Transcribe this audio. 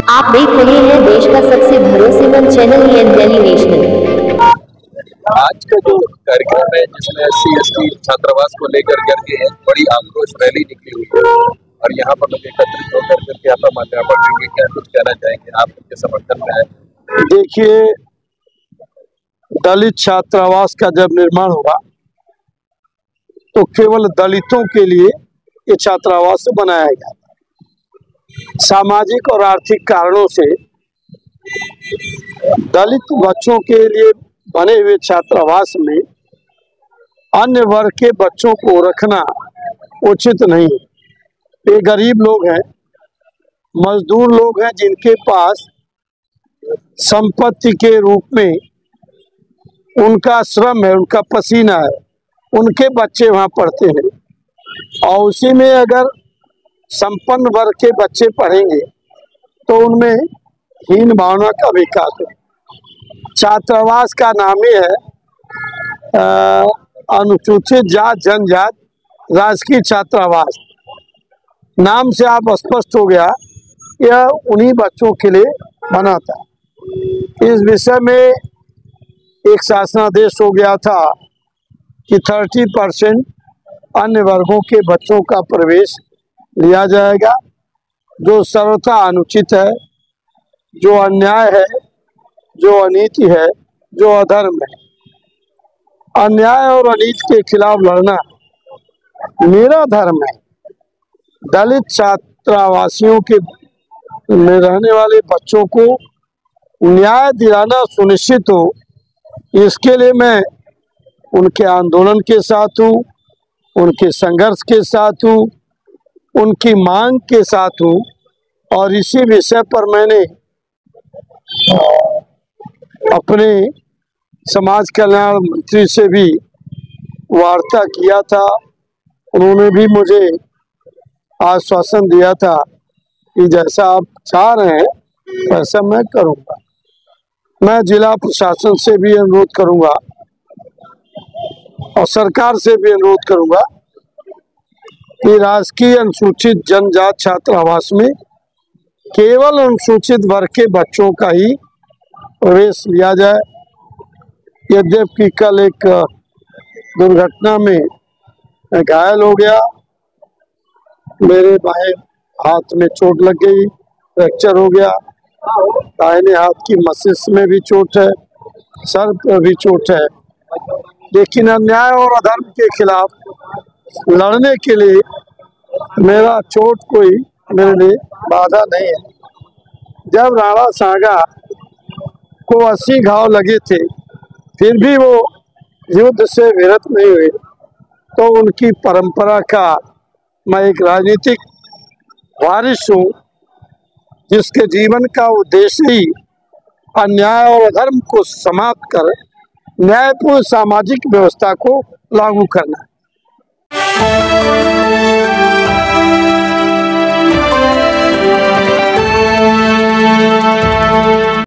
आप देख रहे हैं देश का सबसे भरोसेमंद चैनल दिल्ली नेशनल। आज का जो कार्यक्रम है जिसमें SC/ST छात्रावास को लेकर करके एक बड़ी आक्रोश रैली निकली हुई है और यहाँ पर लोग एकत्रित होकर करके आपका माल्यार्पण करेंगे, क्या कुछ कहना चाहेंगे आप उनके समर्थन में है? देखिए, दलित छात्रावास का जब निर्माण हुआ तो केवल दलितों के लिए ये छात्रावास बनाया गया। सामाजिक और आर्थिक कारणों से दलित बच्चों के लिए बने हुए छात्रावास में अन्य वर्ग के बच्चों को रखना उचित नहीं है। ये गरीब लोग हैं, मजदूर लोग हैं, जिनके पास संपत्ति के रूप में उनका श्रम है, उनका पसीना है, उनके बच्चे वहाँ पढ़ते हैं। और उसी में अगर संपन्न वर्ग के बच्चे पढ़ेंगे तो उनमें हीन भावना का विकास है। छात्रावास का नाम ही है अनुसूचित जात जनजात राजकीय छात्रावास। नाम से आप स्पष्ट हो गया, यह उन्हीं बच्चों के लिए बना था। इस विषय में एक शासनादेश हो गया था कि 30% अन्य वर्गों के बच्चों का प्रवेश लिया जाएगा, जो सर्वथा अनुचित है, जो अन्याय है, जो अनीति है, जो अधर्म है। अन्याय और अनीति के खिलाफ लड़ना मेरा धर्म है। दलित छात्रावासियों के में रहने वाले बच्चों को न्याय दिलाना सुनिश्चित हो, इसके लिए मैं उनके आंदोलन के साथ हूँ, उनके संघर्ष के साथ हूँ, उनकी मांग के साथ हूँ। और इसी विषय पर मैंने अपने समाज कल्याण मंत्री से भी वार्ता किया था। उन्होंने भी मुझे आश्वासन दिया था कि जैसा आप चाह रहे हैं वैसा मैं करूँगा। मैं जिला प्रशासन से भी अनुरोध करूँगा और सरकार से भी अनुरोध करूँगा कि राजकीय अनुसूचित जनजात छात्रावास में केवल अनुसूचित वर्ग के बच्चों का ही प्रवेश लिया जाए। यद्यपि कल एक दुर्घटना में घायल हो गया, मेरे बाएं हाथ में चोट लग गई, फ्रैक्चर हो गया, दाहिने हाथ की मस्तिष्क में भी चोट है, सर पर भी चोट है। लेकिन अन्याय और अधर्म के खिलाफ लड़ने के लिए मेरा चोट कोई मेरे लिए बाधा नहीं है। जब राणा सांगा को 80 घाव लगे थे, फिर भी वो युद्ध से विरत नहीं हुए, तो उनकी परंपरा का मैं एक राजनीतिक वारिस हूँ, जिसके जीवन का उद्देश्य ही अन्याय और अधर्म को समाप्त कर न्यायपूर्ण सामाजिक व्यवस्था को लागू करना है।